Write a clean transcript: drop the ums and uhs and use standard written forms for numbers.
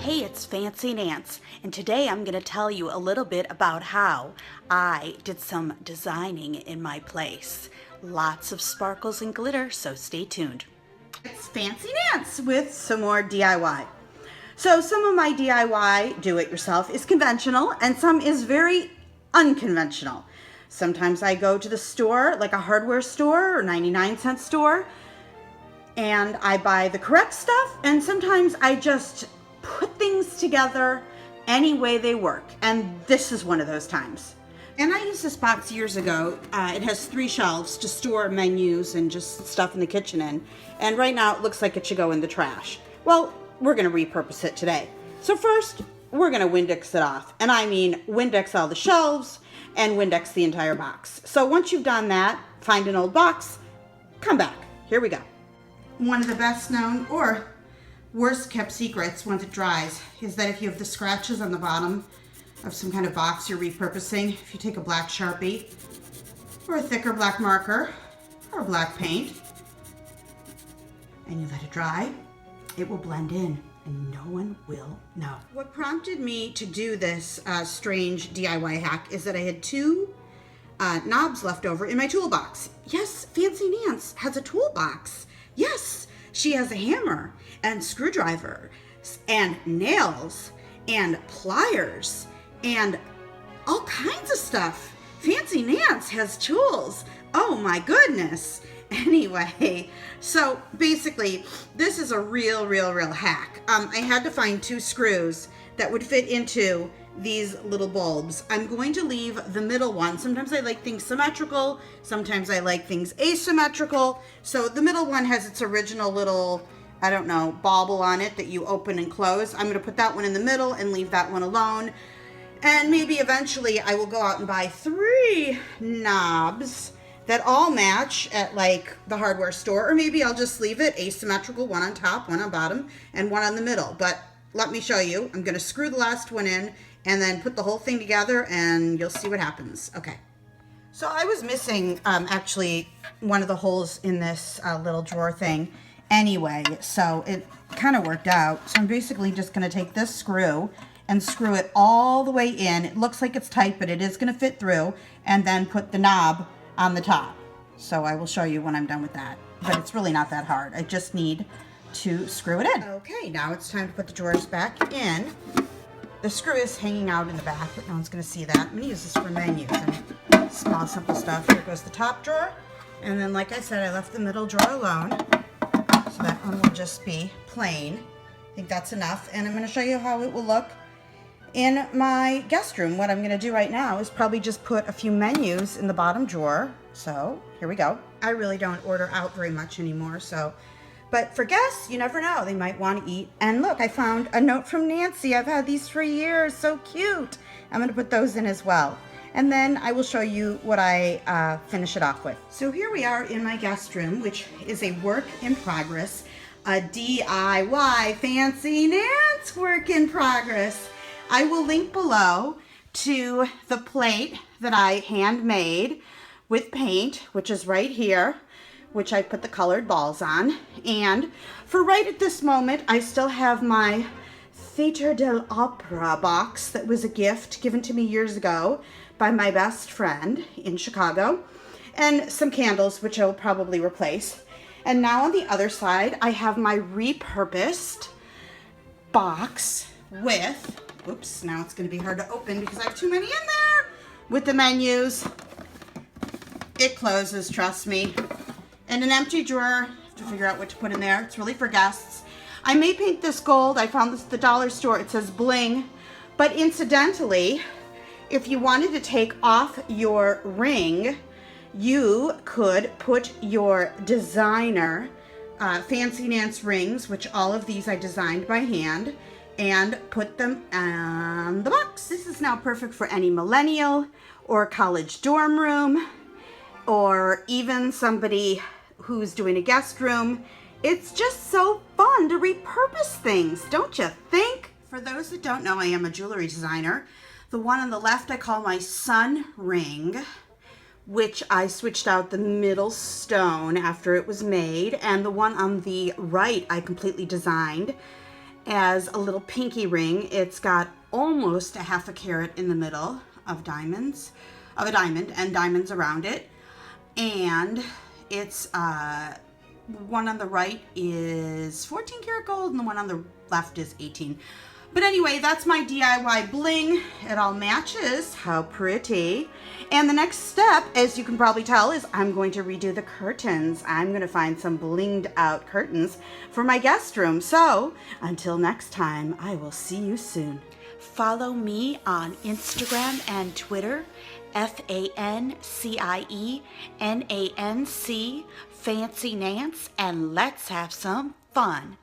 Hey, it's Fancy Nance, and today I'm going to tell you a little bit about how I did some designing in my place. Lots of sparkles and glitter, so stay tuned. It's Fancy Nance with some more DIY. So some of my DIY, do-it-yourself, is conventional, and some is very unconventional. Sometimes I go to the store, like a hardware store or 99-cent store, and I buy the correct stuff, and sometimes I just put things together any way they work, and this is one of those times. And I used this box years ago. It has 3 shelves to store menus and just stuff in the kitchen in, and right now it looks like it should go in the trash. Well, we're going to repurpose it today. So first, we're going to Windex it off, and I mean Windex all the shelves and Windex the entire box. So once you've done that, find an old box, come back. Here we go. One of the best known or worst kept secrets once it dries is that if you have the scratches on the bottom of some kind of box you're repurposing, if you take a black Sharpie or a thicker black marker or black paint and you let it dry, it will blend in and no one will know. What prompted me to do this strange DIY hack is that I had 2 knobs left over in my toolbox. Yes, Fancy Nance has a toolbox. Yes, she has a hammer and screwdriver and nails and pliers and all kinds of stuff. Fancy Nance has tools. Oh my goodness. Anyway, so basically this is a real hack. I had to find 2 screws that would fit into these little bulbs. I'm going to leave the middle one. Sometimes I like things symmetrical, sometimes I like things asymmetrical. So the middle one has its original little, I don't know, bauble on it that you open and close. I'm gonna put that one in the middle and leave that one alone. And maybe eventually I will go out and buy 3 knobs that all match at like the hardware store, or maybe I'll just leave it asymmetrical, one on top, one on bottom, and one on the middle. But let me show you. I'm gonna screw the last one in and then put the whole thing together and you'll see what happens. Okay. So I was missing actually one of the holes in this little drawer thing anyway, so it kind of worked out. So I'm basically just gonna take this screw and screw it all the way in. It looks like it's tight, but it is gonna fit through, and then put the knob on the top. So I will show you when I'm done with that. But it's really not that hard. I just need to screw it in. Okay, now it's time to put the drawers back in. The screw is hanging out in the back, but no one's gonna see that. I'm gonna use this for menus and small, simple stuff. Here goes the top drawer. And then, like I said, I left the middle drawer alone. So that one will just be plain. I think that's enough. And I'm gonna show you how it will look in my guest room. What I'm gonna do right now is probably just put a few menus in the bottom drawer. So here we go. I really don't order out very much anymore, but for guests, you never know, they might want to eat. And look, I found a note from Nancy. I've had these for years, so cute. I'm gonna put those in as well. And then I will show you what I finish it off with. So here we are in my guest room, which is a work in progress, a DIY Fancy Nance work in progress. I will link below to the plate that I handmade with paint, which is right here, which I put the colored balls on. And for right at this moment, I still have my Theatre de l'Opera box that was a gift given to me years ago by my best friend in Chicago, and some candles, which I'll probably replace. And now on the other side, I have my repurposed box with, oops, now it's gonna be hard to open because I have too many in there, with the menus. It closes, trust me. And an empty drawer. I have to figure out what to put in there. It's really for guests. I may paint this gold. I found this at the dollar store. It says bling. But incidentally, if you wanted to take off your ring, you could put your designer Fancy Nance rings, which all of these I designed by hand, and put them on the box. This is now perfect for any millennial or college dorm room, or even somebody who's doing a guest room. It's just so fun to repurpose things, don't you think? For those that don't know, I am a jewelry designer. The one on the left I call my sun ring, which I switched out the middle stone after it was made, and the one on the right I completely designed. as a little pinky ring. It's got almost a half a carat in the middle of diamonds, of a diamond, and diamonds around it. And it's one on the right is 14 karat gold and the one on the left is 18. But anyway, that's my DIY bling. It all matches. How pretty. And the next step, as you can probably tell, is I'm going to redo the curtains. I'm going to find some blinged out curtains for my guest room. So until next time, I will see you soon. Follow me on Instagram and Twitter, FANCIENANC, Fancy Nance, and let's have some fun.